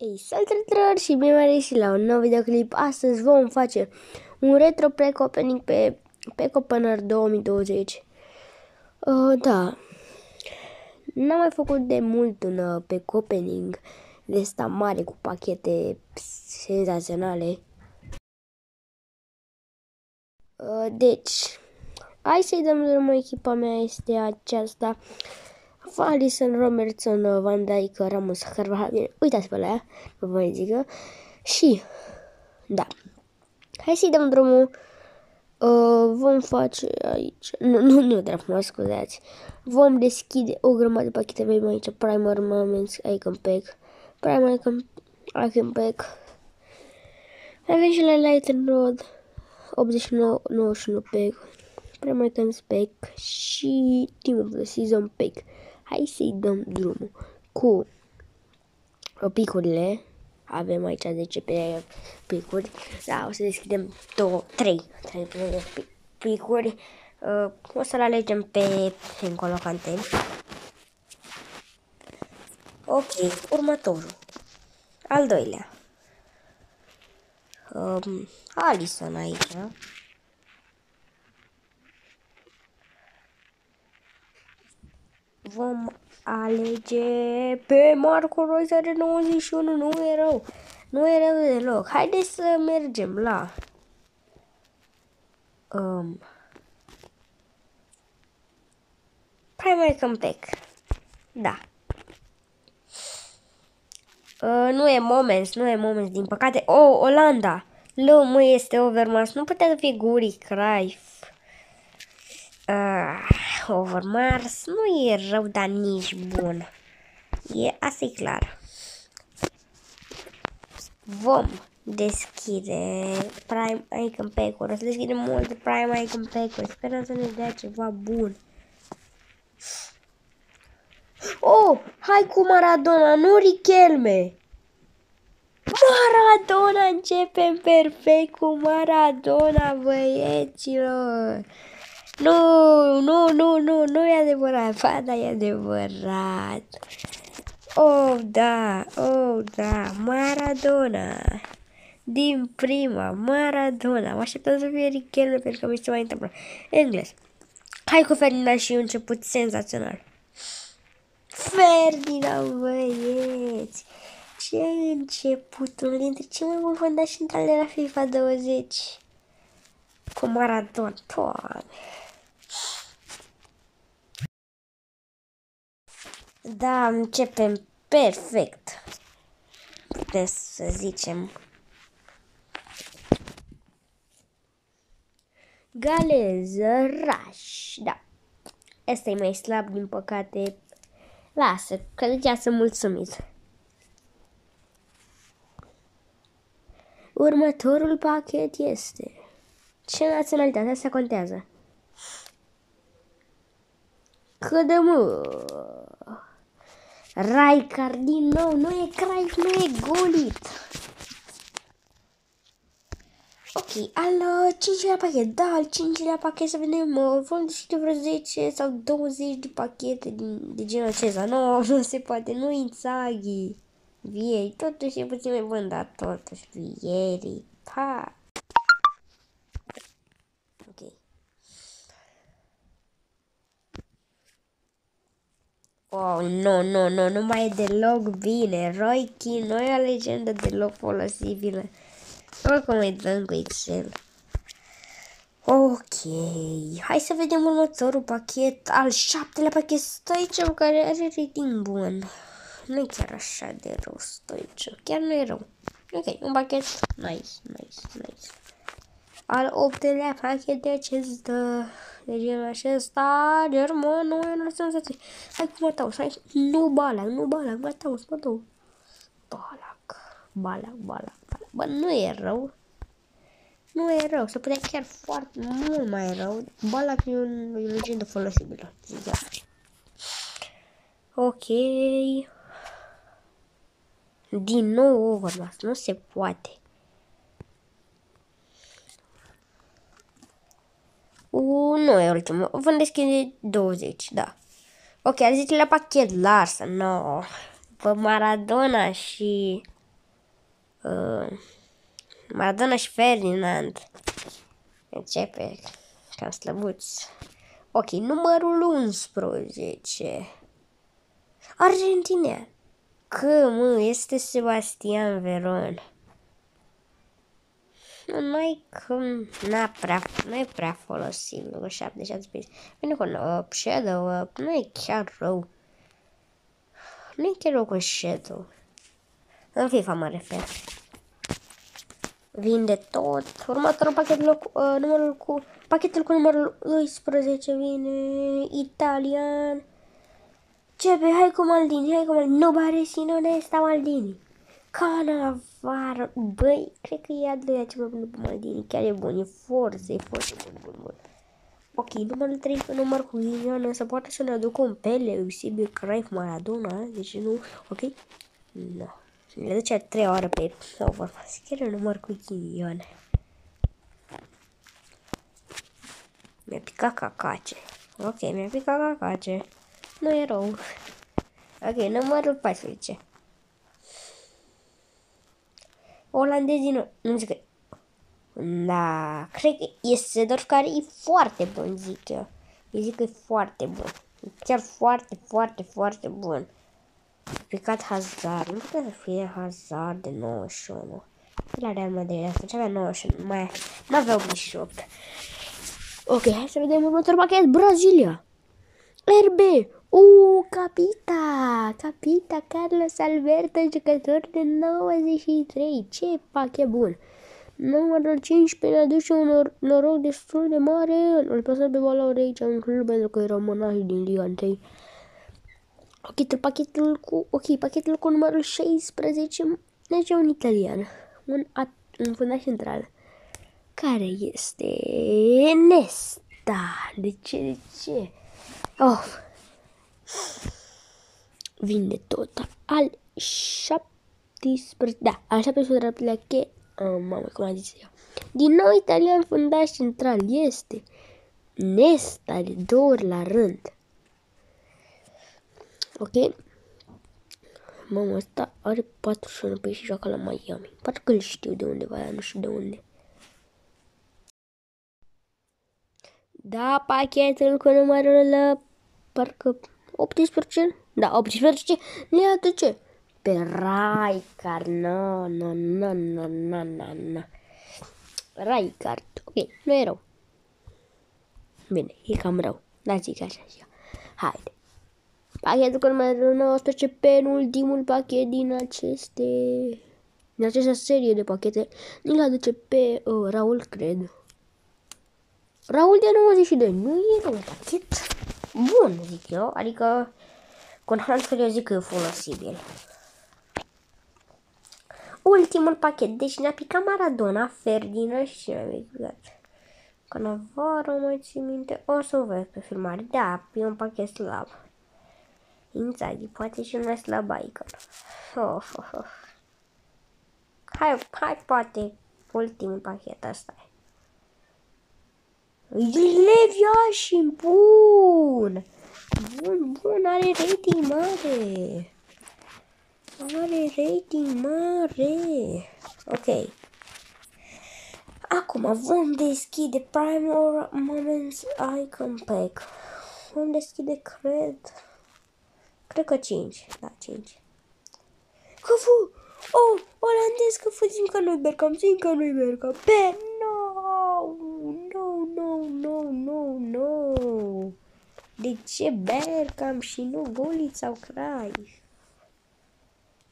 Ei, salutare și bine ați revenit la un nou videoclip. Astăzi vom face un retro pack opening pe Pack Opener 2020. Da, n-am mai făcut de mult un pack opening de ăsta mare cu pachete senzaționale. Deci, hai să-i dăm drumul. Echipa mea este aceasta: Alisson, Robertson, Van Dijk, Ramos, Carvajal. Uitați pe la ea, nu vă mai zică. Și, da, hai să-i dăm drumul. Vom face aici, nu, mă scuzați. Vom deschide o grămadă de pachete. Avem aici Primer Moments Icon Pack, Primer Icon Pack. Avem și la Light and Road 89-91 Pack, Primer Icon Pack și Team of the Season Pack. Hai să-i dăm drumul cu picurile. Avem aici 10 picuri. Da, o să deschidem 3 picuri. O să le alegem pe încolocante. Ok, următorul. Al doilea. Alisson aici. Vom alege pe Marco Reus are 91, nu e rău. Nu e rău deloc. Haideți să mergem la Prime Icon Pack. Da. Nu e Moments, din păcate. Oh, Olanda. Mă, este Overmars. Nu putea să fie Guri Cruyff. Overmars nu e rău, dar nici bun. Asta e clar. Vom deschide Prime Icon Pack-uri. O să deschidem multe Prime Icon Pack-uri. Sperăm să ne dea ceva bun. Oh, hai cu Maradona, nu Riquelme. Maradona, începem perfect cu Maradona, băieților. Nu e adevărat. Ba, da, e adevărat. Oh, da, Maradona. Din prima, Maradona. Mă așteptam să fie Riquelme pentru că mi se mai întâmplă. Englez. Hai cu Ferdinand și un început senzațional. Ferdinand, băieți. Ce început, unul dintre cei mai buni fundași centrale de la FIFA 20. Cu Maradona, Doamne. Da, începem perfect. Putem să zicem. Galez, Raș, da. Asta e mai slab, din păcate. Lasă, că deja sunt mulțumit. Următorul pachet este... Ce naționalitate? Asta contează. Cădămă! Rijkaard din nou, nu e Cruyff, nu e Gullit. Ok, al 5-lea pachet, da, al 5-lea pachet, să vedem, vom deschide vreo 10 sau 20 de pachete de genul acesta. Nu se poate, nu Inzaghi. Vieri, totuși e puțin mai bun, dar totuși Vieri, pa. Ok. Oh, nu mai e deloc bine. Roy Keane nu e o legendă deloc folosibilă. Oricum îi dăm cu Excel. Ok, hai să vedem următorul pachet, al 7-lea pachet, Stoichkov, care are rating bun. Nu e chiar așa de rău Stoichkov, chiar nu e rău. Ok, un pachet nice. Al 8-lea pachet de genul acesta, german, nu e o senzație. Hai cu Mataus, hai, nu Ballack, Mataus. Ballack. Bă, nu e rău. Nu e rău, se putea chiar foarte mult mai rău. Ballack e o legendă folosibilă. Ok. Din nou Overmars, nu se poate. Nu e ultimul. Vom deschide 20, da. Ok, al 10-lea pachet, Larsen, no. Pe Maradona și Maradona și Ferdinand. Începe cam slăbuți. Ok, numărul 11. Argentina. Că, mă, este Sebastian Veron. Nu-i că nu e prea folosibil cu 76. Vine cu un shadow up, nu e chiar rău. Nu e chiar rău cu shadow. În FIFA mă refer. Vinde tot. Următorul pachet pachetul cu numărul 12 vine italian. CB, hai cu Maldini, Nu Baresi, non esta Maldini. Cannavaro, băi, cred că e a doilea ceva bun pe Maldini, chiar e bun, e foarte bun. Ok, numărul 3 pe număr cu Ghinion, însă poate să ne aducă un Pele, Eusebio, Cruyff, Maradona, deci nu, ok? Nu. Le duce 3 ore pe Overpass, chiar e un număr cu Ghinion. Mi-a picat cacace. Ok, mi-a picat cacace. Nu e rău. Ok, numărul 14. Olandezii nu zic că... Da, cred că e Seedorf care e foarte bun, zic eu. Eu zic că e foarte bun. E chiar foarte bun. A picat Hazard. Nu putea să fie Hazard de 91. La Real Madrid, asta avea 91, mai n-avea 88. Ok, hai să vedem următorul pachet. Brazilia. RB. Capita Carlos Alberto, jucător de 93. Ce pachet bun. Numărul 15 ne aduce un noroc destul de mare. Îl păsăm pe valoare aici în club pentru că erau monași din Liga 1. Pachetul cu numărul 16 deci un italian. Un fundaș central. Care este Nesta. De ce? Vinde tot. Al 17. Da, al 17 che... mamă, cum a zis eu. Din nou italian fundaș central este Nesta de 2 ori la rând. Ok. Mamă, ăsta are 41 pe și joacă la Miami. Parcă îl știu de undeva, nu știu de unde. Da, pachetul cu numărul parcă 18. Da, 18 ne aduce pe Rijkaard. No. Rijkaard. Ok, nu e rău. Bine, e cam rău. Da, zic așa. Haide. Pachetul cu numărul 19, penultimul pachet din această serie de pachete. Ne-l aduce pe Raul, cred. Raul de 92. Nu e un pachet bun, zic eu. Adică, cu un handful eu zic că e folosibil. Ultimul pachet. Deci ne-a picat Maradona, Ferdinand și ce mi-a picat. Cannavaro, mai țin minte. O să o vezi pe filmare. Da, e un pachet slab. Inzaghi, poate și mai slab icon. Hai, poate ultimul pachet ăsta e. Levia și bun, are rating mare. Ok. Acum vom deschide Prime Moments Icon Pack. Vom deschide, cred că 5. Da, 5. Cafu! Olandez, Cafu, zic că nu-i Bergkamp. Pe, no. De ce Bergkamp și nu Gullit sau Cruyff?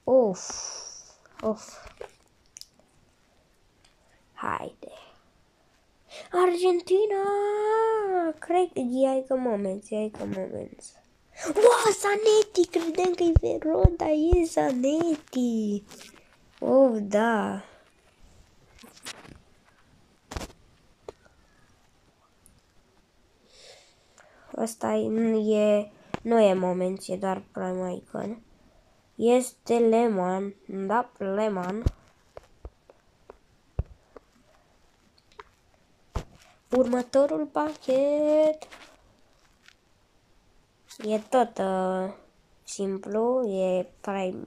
Of. Haide. Argentina! Cred că e că moment. Wow, Zanetti! Credeam că e Veron, dar e Zanetti. Oh, da. Asta nu e moment, e doar prima icon. Este Lehmann, da, Lehmann. Următorul pachet e tot simplu, e Prime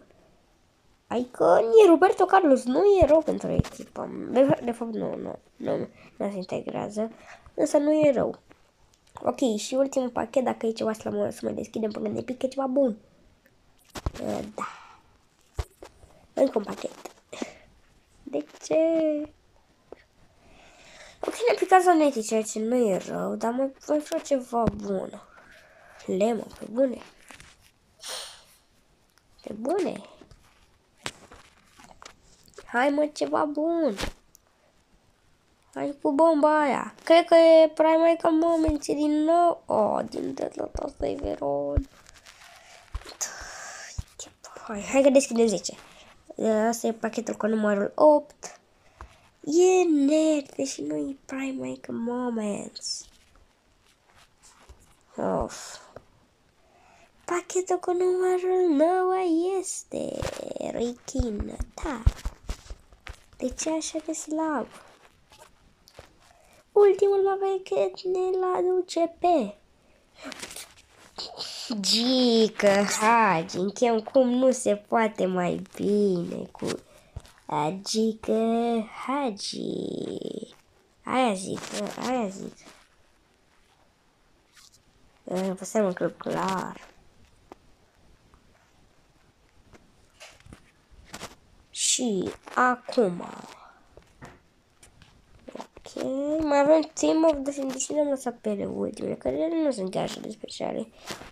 Adică e Roberto Carlos, nu e rău pentru echipă. De fapt, nu se integrează, însă nu e rău. Ok, și ultimul pachet, dacă e ceva să mai deschidem până ne pică ceva bun. Da. Încă un pachet. De ce? Ok, ne pică zoneti, ceea ce nu e rău, dar mai vreau ceva bun. Lemon, pe bune. Pe bune. Hai mă, ceva bun. Hai cu bomba aia. Cred că e Prime Moments din nou. Oh, din data asta e Veron. Hai că deschidem 10. Asta e pachetul cu numărul 8. E net, deși nu e Prime Moments. Of. Pachetul cu numărul 9 este Rekin. Da. De ce așa de slab? Ultimul pachet ne-l aduce pe Gică Hagi. Închem cum nu se poate mai bine cu Gică Hagi. Aia zic. Păsăm un club clar. Și acum. Ok, mai avem Team of the Deși ne-am lăsat pe ele ultimele, că ele nu sunt chiar așa de speciale.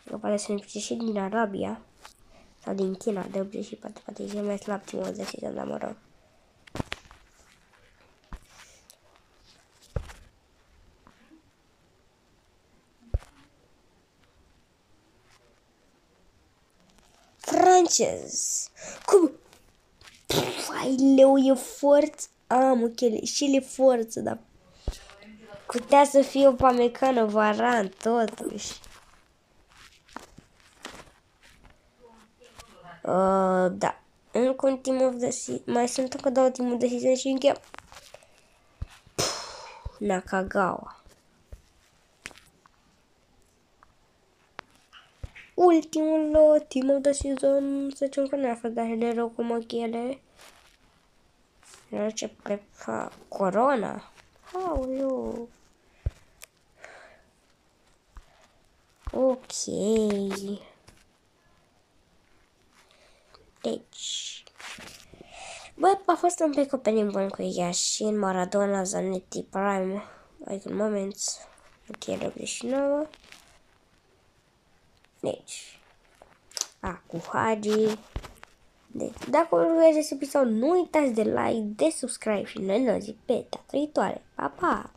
Că poate să ne pice și din Arabia. Sau din China, de 84, poate e mai slab Team of the Season, dar mă rog. Francez. Cum? Ai leu, e forță. Am ok, și le forță, dar putea să fie o Pamecano Varan, totuși. Da. Încă un Team of the Season. Mai sunt încă 2 Team of the Season și încheiem. Nakagawa. Ultimul Team of the Season. Să zicem că ne-a fost de rău cu măchele. Ce prepa. Corona. Aoleu. Ok. Deci. Bă, a fost un pic opening bun cu Yashin, Maradona, Zanetti, Prime, Icon Moments, ok, 89. Deci. Cu Hagi. Deci, dacă vă urmează acest episod, nu uitați de like, de subscribe și noi ne auzim pe data viitoare. Pa, pa!